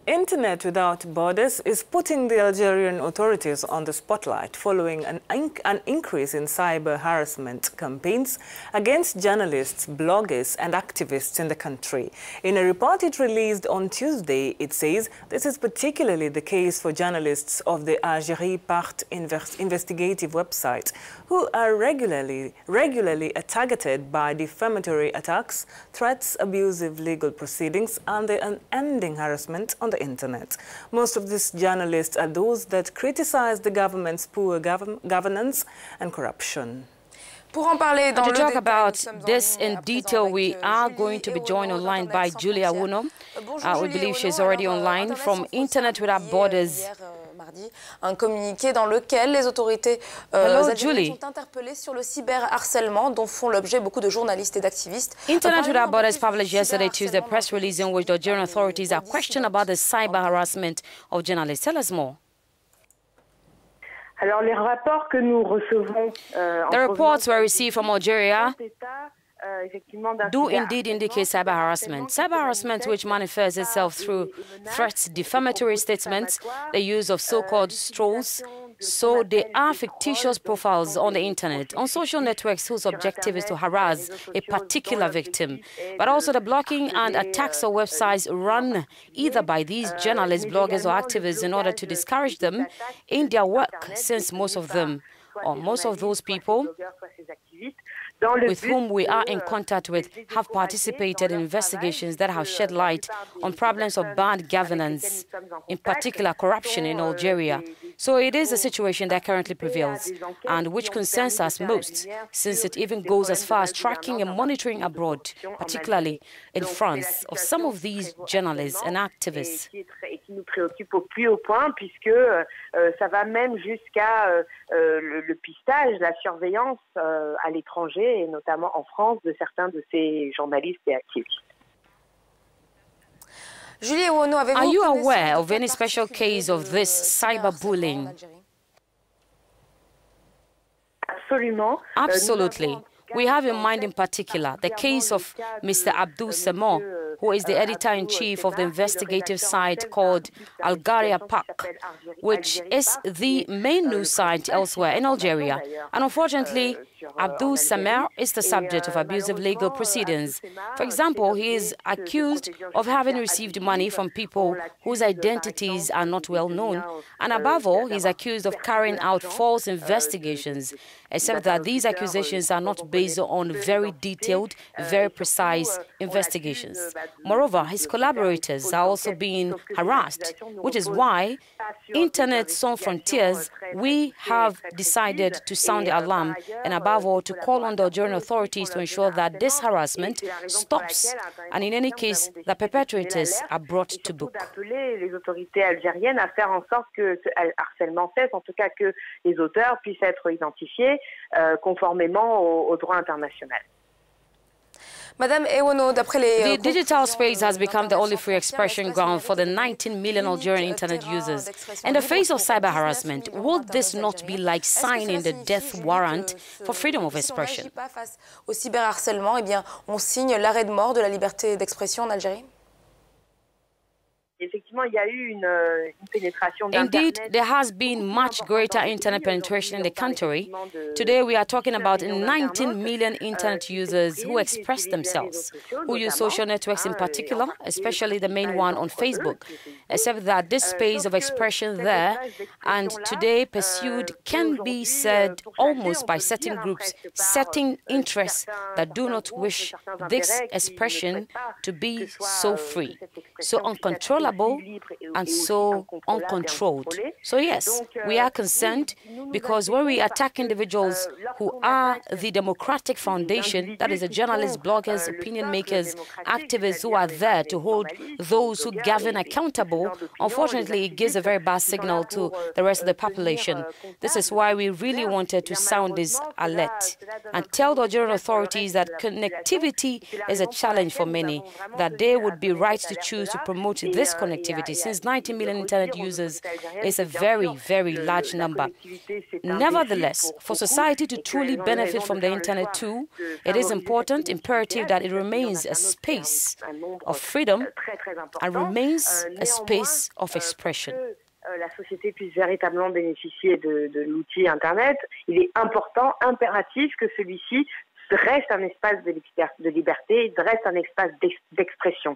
Internet Without Borders is putting the Algerian authorities on the spotlight following an increase in cyber harassment campaigns against journalists, bloggers and activists in the country. In a report it released on Tuesday, it says this is particularly the case for journalists of the Algeria Part investigative website, who are regularly targeted by defamatory attacks, threats, abusive legal proceedings and the unending harassment on the internet. Most of these journalists are those that criticize the government's poor governance and corruption. To talk about this in detail, we are going to be joined online by Julia Wuno. We believe she's already online from Internet Without Borders. Un communiqué dans lequel les autorités algériennes sont interpellées sur le cyberharcèlement dont font l'objet beaucoup de journalistes et d'activistes. Internet Without Borders published yesterday Tuesday a press release in which the Algerian authorities are questioned about the cyber harassment of journalists. Tell us more. Alors, les rapports que nous recevons, the reports we received from Algeria do indeed indicate cyber harassment. Cyber harassment which manifests itself through threats, defamatory statements, the use of so-called trolls. So they are fictitious profiles on the internet, on social networks whose objective is to harass a particular victim. But also the blocking and attacks of websites run either by these journalists, bloggers or activists in order to discourage them in their work, since most of them, or most of those people with whom we are in contact with have participated in investigations that have shed light on problems of bad governance, in particular corruption in Algeria. So it is a situation that currently prevails and which concerns us most, since it even goes as far as tracking and monitoring abroad, particularly in France, of some of these journalists and activists. Nous préoccupe au plus haut point, puisque ça va même jusqu'à le pistage, la surveillance à l'étranger, et notamment en France, de certains de ces journalistes et activistes. Are you aware of any special case of this cyberbullying? Absolutely. We have in mind in particular the case of Mr. Abdul Samor, who is the editor-in-chief of the investigative site called Algeria PAC, which is the main news site elsewhere in Algeria. And unfortunately, Abdul Samar is the subject of abusive legal proceedings. For example, he is accused of having received money from people whose identities are not well known. And above all, he is accused of carrying out false investigations, except that these accusations are not based on very detailed, very precise investigations. Moreover, his collaborators are also being harassed, which is why Internet Sans Frontières, we have decided to sound the alarm and above all to call on the Algerian authorities to ensure that this harassment stops and in any case the perpetrators are brought to book. Les autorités algériennes à faire en sorte que ce harcèlement cesse, en tout cas que les auteurs puissent être identifiés conformément au droit international. The digital space has become the only free expression ground for the 19 million Algerian internet users. In the face of cyber harassment, would this not be like signing the death warrant for freedom of expression? Au cyberharcèlement, eh bien, on signe l'arrêt de mort de la liberté d'expression en Algérie. Indeed, there has been much greater internet penetration in the country. Today, we are talking about 19 million internet users who express themselves, who use social networks in particular, especially the main one on Facebook, except that this space of expression there and today pursued can be said almost by certain groups, certain interests that do not wish this expression to be so free, so uncontrollable and so uncontrolled. So yes, we are concerned because when we attack individuals who are the democratic foundation, that is the journalists, bloggers, opinion makers, activists who are there to hold those who govern accountable, unfortunately it gives a very bad signal to the rest of the population. This is why we really wanted to sound this alert and tell the Algerian authorities that connectivity is a challenge for many, that they would be right to choose to promote this connectivity, since 90 million internet users is a very, very large number. Nevertheless, for society to truly benefit from the internet too, it is important, imperative that it remains a space of freedom and remains a space space of expression. La société puisse véritablement bénéficier de l'outil Internet, il est important, impératif que celui-ci reste un espace de liberté, reste un espace d'expression.